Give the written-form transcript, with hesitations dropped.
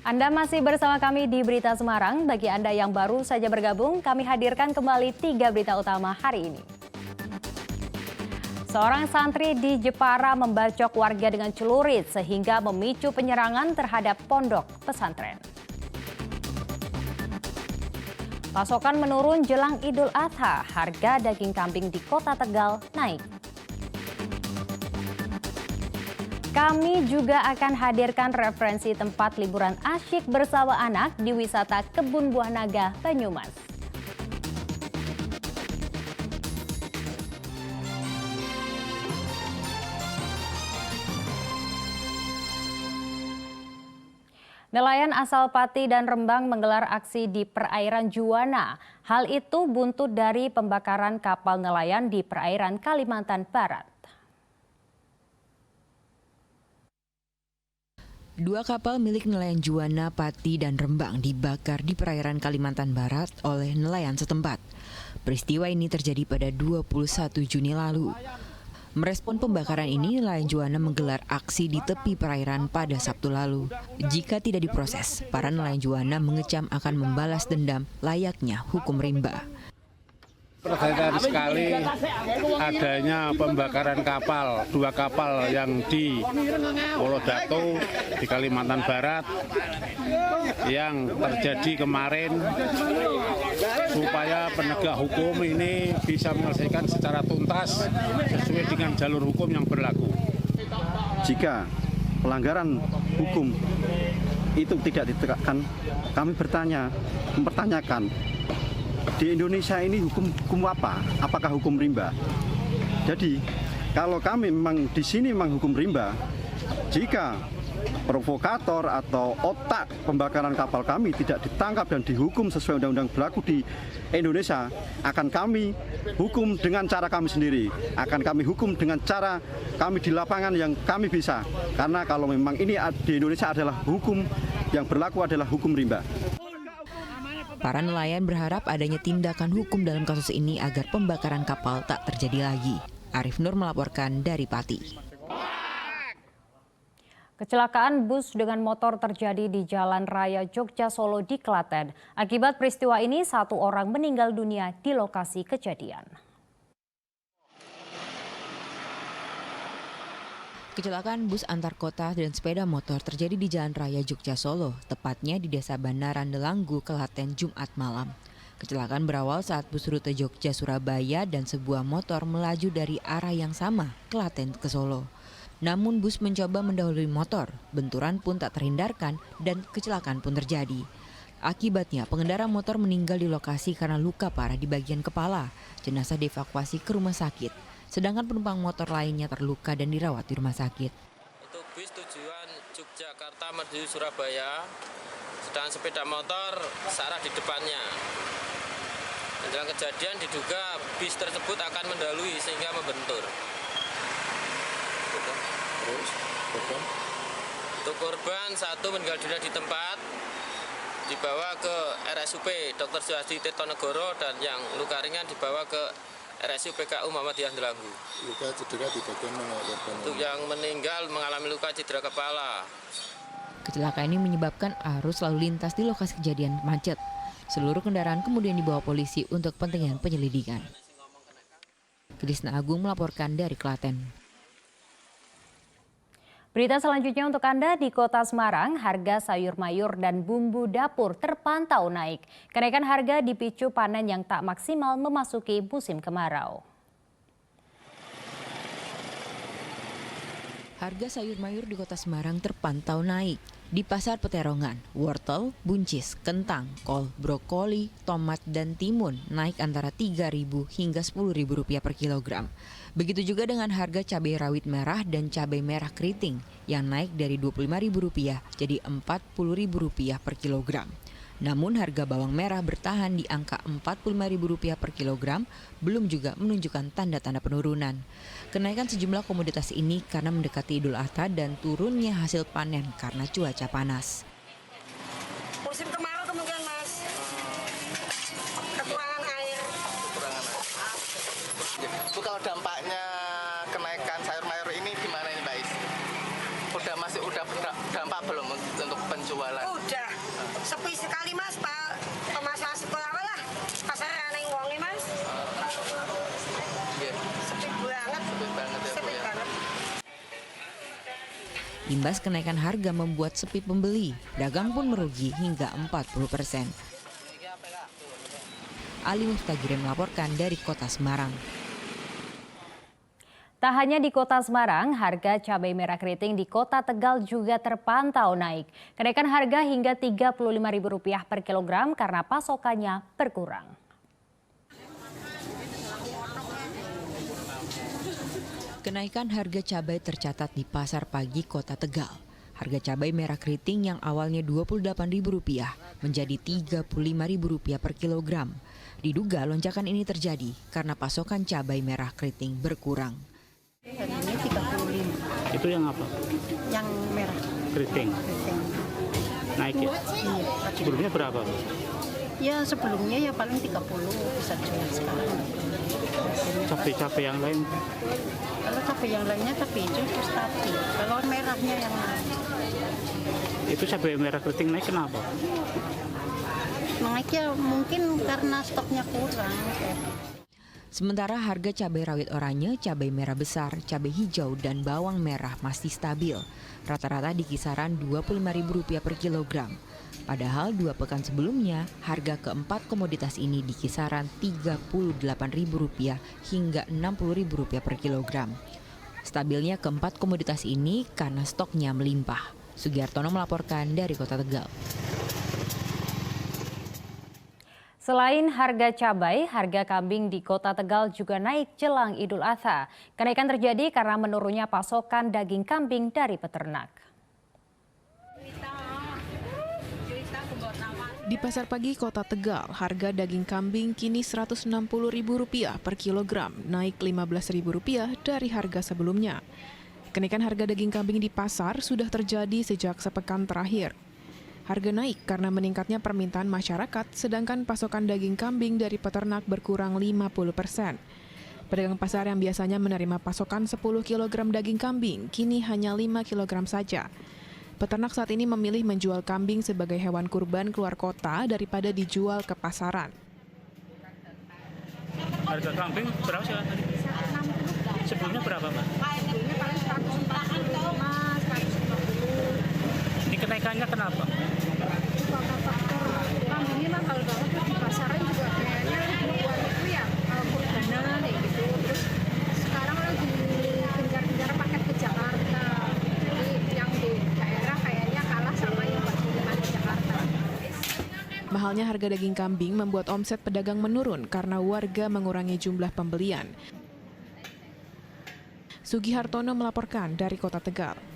Anda masih bersama kami di Berita Semarang. Bagi Anda yang baru saja bergabung, kami hadirkan kembali 3 berita utama hari ini. Seorang santri di Jepara membacok warga dengan celurit sehingga memicu penyerangan terhadap pondok pesantren. Pasokan menurun jelang Idul Adha, harga daging kambing di Kota Tegal naik. Kami juga akan hadirkan referensi tempat liburan asyik bersama anak di wisata Kebun Buah Naga, Banyumas. Nelayan asal Pati dan Rembang menggelar aksi di perairan Juwana. Hal itu buntut dari pembakaran kapal nelayan di perairan Kalimantan Barat. Dua kapal milik nelayan Juwana, Pati, dan Rembang dibakar di perairan Kalimantan Barat oleh nelayan setempat. Peristiwa ini terjadi pada 21 Juni lalu. Merespon pembakaran ini, nelayan Juwana menggelar aksi di tepi perairan pada Sabtu lalu. Jika tidak diproses, para nelayan Juwana mengecam akan membalas dendam layaknya hukum rimba. Perhatian sekali adanya pembakaran kapal, 2 kapal yang di Pulau Datu di Kalimantan Barat yang terjadi kemarin, supaya penegak hukum ini bisa menyelesaikan secara tuntas sesuai dengan jalur hukum yang berlaku. Jika pelanggaran hukum itu tidak ditegakkan, kami mempertanyakan, di Indonesia ini hukum apa? Apakah hukum rimba? Jadi kalau kami memang di sini memang hukum rimba, jika provokator atau otak pembakaran kapal kami tidak ditangkap dan dihukum sesuai undang-undang berlaku di Indonesia, akan kami hukum dengan cara kami sendiri. Akan kami hukum dengan cara kami di lapangan yang kami bisa. Karena kalau memang ini di Indonesia adalah hukum yang berlaku adalah hukum rimba. Para nelayan berharap adanya tindakan hukum dalam kasus ini agar pembakaran kapal tak terjadi lagi. Arif Nur melaporkan dari Pati. Kecelakaan bus dengan motor terjadi di Jalan Raya Jogja Solo di Klaten. Akibat peristiwa ini, 1 orang meninggal dunia di lokasi kejadian. Kecelakaan bus antar kota dan sepeda motor terjadi di Jalan Raya Jogja Solo, tepatnya di Desa Bandaran Delanggu, Klaten, Jumat malam. Kecelakaan berawal saat bus rute Jogja-Surabaya dan sebuah motor melaju dari arah yang sama, Klaten ke Solo. Namun bus mencoba mendahului motor, benturan pun tak terhindarkan dan kecelakaan pun terjadi. Akibatnya pengendara motor meninggal di lokasi karena luka parah di bagian kepala. Jenazah dievakuasi ke rumah sakit. Sedangkan penumpang motor lainnya terluka dan dirawat di rumah sakit. Itu bis tujuan Yogyakarta menuju Surabaya, sedangkan sepeda motor searah di depannya. Dalam kejadian diduga bis tersebut akan mendahului sehingga membentur. Terus, Untuk korban 1 meninggal dunia di tempat, dibawa ke RSUP Dr. Suhasti Tirtonegoro, dan yang luka ringan dibawa ke RSUP PKU Muhammadiyah Delanggu. Luka cedera di bagian mana? Untuk yang meninggal mengalami luka cedera kepala. Kecelakaan ini menyebabkan arus lalu lintas di lokasi kejadian macet. Seluruh kendaraan kemudian dibawa polisi untuk kepentingan penyelidikan. Krisna Agung melaporkan dari Klaten. Berita selanjutnya untuk Anda di Kota Semarang, harga sayur mayur dan bumbu dapur terpantau naik. Kenaikan harga dipicu panen yang tak maksimal memasuki musim kemarau. Harga sayur mayur di Kota Semarang terpantau naik. Di Pasar Peterongan, wortel, buncis, kentang, kol, brokoli, tomat, dan timun naik antara Rp3.000 hingga Rp10.000 per kilogram. Begitu juga dengan harga cabai rawit merah dan cabai merah keriting yang naik dari Rp25.000 jadi Rp40.000 per kilogram. Namun harga bawang merah bertahan di angka Rp45.000 per kilogram, belum juga menunjukkan tanda-tanda penurunan. Kenaikan sejumlah komoditas ini karena mendekati Idul Adha dan turunnya hasil panen karena cuaca panas. Musim kemarau kemungkinan, Mas. Kekurangan air. Bu, kalau dampaknya kenaikan sayur mayur ini gimana ini, Mbak Is? Udah dampak belum untuk penjualan? jualan? Udah. Sepi sekali Mas, Pak. Pemasaran sekolah lah. Pasar aneh wonge Mas. Iya. Sepi banget. Sepi banget ya, Bu, Sepi ya. banget. Imbas kenaikan harga membuat sepi pembeli, dagang pun merugi hingga 40%. Ali Muftagire melaporkan dari Kota Semarang. Tak hanya di Kota Semarang, harga cabai merah keriting di Kota Tegal juga terpantau naik. Kenaikan harga hingga Rp35.000 per kilogram karena pasokannya berkurang. Kenaikan harga cabai tercatat di Pasar Pagi Kota Tegal. Harga cabai merah keriting yang awalnya Rp28.000 menjadi Rp35.000 per kilogram. Diduga lonjakan ini terjadi karena pasokan cabai merah keriting berkurang. Hari ini 35. Itu yang apa? Yang merah Keriting. keriting. Naik ya? Iya. Sebelumnya berapa? Ya sebelumnya ya paling 30 bisa jual sekarang. Cabai-cabai yang lain? Kalau cabai yang lainnya cabai hijau itu stabil. Kalau merahnya yang Itu cabai merah keriting naik kenapa? naiknya mungkin karena stoknya kurang. Sementara harga cabai rawit oranye, cabai merah besar, cabai hijau, dan bawang merah masih stabil. Rata-rata di kisaran Rp25.000 per kilogram. Padahal 2 pekan sebelumnya, harga keempat komoditas ini di kisaran Rp38.000 hingga Rp60.000 per kilogram. Stabilnya keempat komoditas ini karena stoknya melimpah. Sugiartono melaporkan dari Kota Tegal. Selain harga cabai, harga kambing di Kota Tegal juga naik jelang Idul Adha. Kenaikan terjadi karena menurunnya pasokan daging kambing dari peternak. Di Pasar Pagi Kota Tegal, harga daging kambing kini Rp160.000 per kilogram, naik Rp15.000 dari harga sebelumnya. Kenaikan harga daging kambing di pasar sudah terjadi sejak sepekan terakhir. Harga naik karena meningkatnya permintaan masyarakat, sedangkan pasokan daging kambing dari peternak berkurang 50%. Pedagang pasar yang biasanya menerima pasokan 10 kg daging kambing, kini hanya 5 kg saja. Peternak saat ini memilih menjual kambing sebagai hewan kurban keluar kota daripada dijual ke pasaran. Harga kambing berapa sih tadi? Sebelumnya berapa, Mbak? Ini paling 140 Mas, 150. Ini kenaikannya kenapa? Faktor kambingnya mah kalau banget di pasaran juga kayaknya buat itu ya kurbanan kayak gitu. Terus sekarang lagi gencar-gencar paket ke Jakarta. Jadi yang di daerah kayaknya kalah sama yang buat kiriman ke Jakarta. Mahalnya harga daging kambing membuat omset pedagang menurun karena warga mengurangi jumlah pembelian. Sugihartono melaporkan dari Kota Tegal.